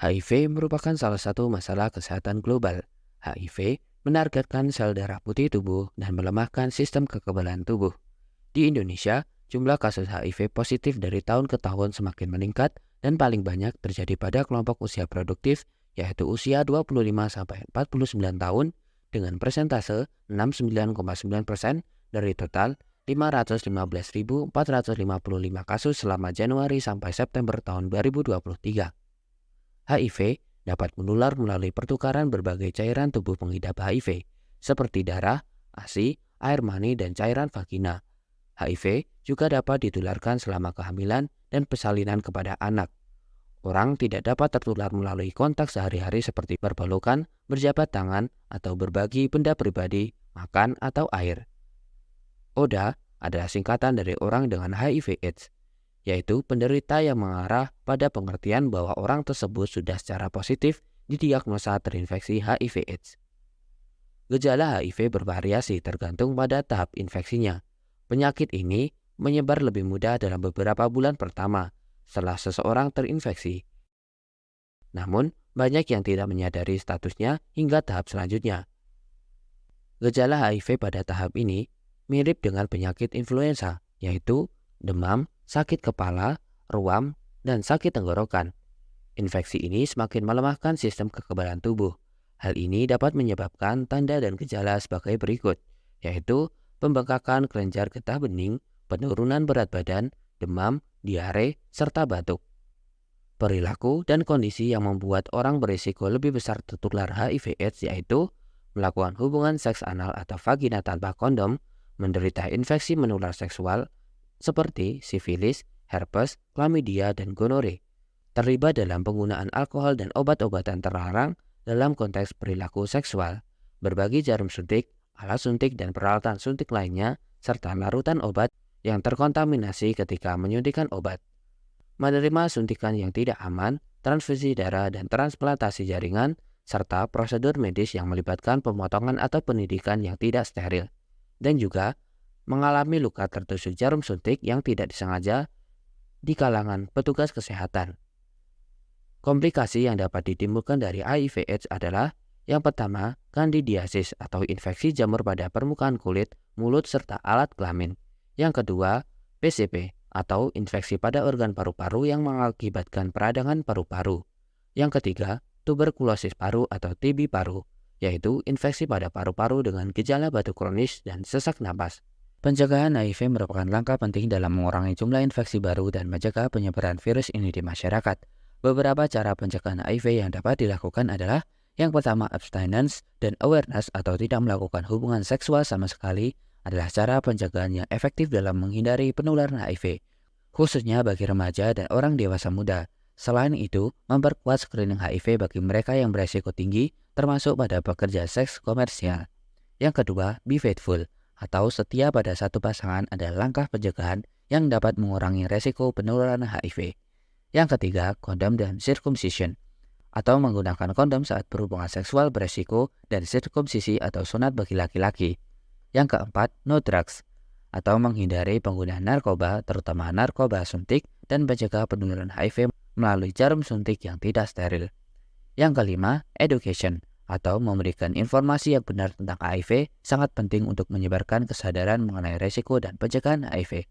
HIV merupakan salah satu masalah kesehatan global. HIV menargetkan sel darah putih tubuh dan melemahkan sistem kekebalan tubuh. Di Indonesia, jumlah kasus HIV positif dari tahun ke tahun semakin meningkat dan paling banyak terjadi pada kelompok usia produktif, yaitu usia 25-49 tahun dengan persentase 69,9% dari total 515.455 kasus selama Januari sampai September tahun 2023. HIV dapat menular melalui pertukaran berbagai cairan tubuh pengidap HIV, seperti darah, ASI, air mani, dan cairan vagina. HIV juga dapat ditularkan selama kehamilan dan persalinan kepada anak. Orang tidak dapat tertular melalui kontak sehari-hari seperti berpelukan, berjabat tangan, atau berbagi benda pribadi, makan, atau air. ODA adalah singkatan dari orang dengan HIV/AIDS, yaitu penderita yang mengarah pada pengertian bahwa orang tersebut sudah secara positif didiagnosa terinfeksi HIV/AIDS. Gejala HIV bervariasi tergantung pada tahap infeksinya. Penyakit ini menyebar lebih mudah dalam beberapa bulan pertama setelah seseorang terinfeksi. Namun, banyak yang tidak menyadari statusnya hingga tahap selanjutnya. Gejala HIV pada tahap ini mirip dengan penyakit influenza, yaitu demam, sakit kepala, ruam, dan sakit tenggorokan. Infeksi ini semakin melemahkan sistem kekebalan tubuh. Hal ini dapat menyebabkan tanda dan gejala sebagai berikut, yaitu pembengkakan kelenjar getah bening, penurunan berat badan, demam, diare, serta batuk. Perilaku dan kondisi yang membuat orang berisiko lebih besar tertular HIV/AIDS yaitu melakukan hubungan seks anal atau vagina tanpa kondom, menderita infeksi menular seksual seperti sifilis, herpes, chlamydia, dan gonore, terlibat dalam penggunaan alkohol dan obat-obatan terlarang dalam konteks perilaku seksual, berbagi jarum suntik, alat suntik dan peralatan suntik lainnya, serta larutan obat yang terkontaminasi ketika menyuntikkan obat, menerima suntikan yang tidak aman, transfusi darah dan transplantasi jaringan, serta prosedur medis yang melibatkan pemotongan atau pendidikan yang tidak steril, dan juga mengalami luka tertusuk jarum suntik yang tidak disengaja di kalangan petugas kesehatan. Komplikasi yang dapat ditimbulkan dari HIV/AIDS adalah yang pertama, kandidiasis atau infeksi jamur pada permukaan kulit, mulut, serta alat kelamin. Yang kedua, PCP atau infeksi pada organ paru-paru yang mengakibatkan peradangan paru-paru. Yang ketiga, tuberkulosis paru atau TB paru, yaitu infeksi pada paru-paru dengan gejala batuk kronis dan sesak napas. Pencegahan HIV merupakan langkah penting dalam mengurangi jumlah infeksi baru dan mencegah penyebaran virus ini di masyarakat. Beberapa cara pencegahan HIV yang dapat dilakukan adalah yang pertama, abstinence dan awareness atau tidak melakukan hubungan seksual sama sekali adalah cara pencegahan yang efektif dalam menghindari penularan HIV, khususnya bagi remaja dan orang dewasa muda. Selain itu, memperkuat screening HIV bagi mereka yang beresiko tinggi, termasuk pada pekerja seks komersial. Yang kedua, be faithful atau setia pada satu pasangan adalah langkah pencegahan yang dapat mengurangi resiko penularan HIV. Yang ketiga, kondom dan circumcision atau menggunakan kondom saat berhubungan seksual beresiko dan sirkumsisi atau sunat bagi laki-laki. Yang keempat, no drugs atau menghindari penggunaan narkoba, terutama narkoba suntik, dan mencegah penularan HIV melalui jarum suntik yang tidak steril. Yang kelima, education atau memberikan informasi yang benar tentang HIV sangat penting untuk menyebarkan kesadaran mengenai resiko dan pencegahan HIV.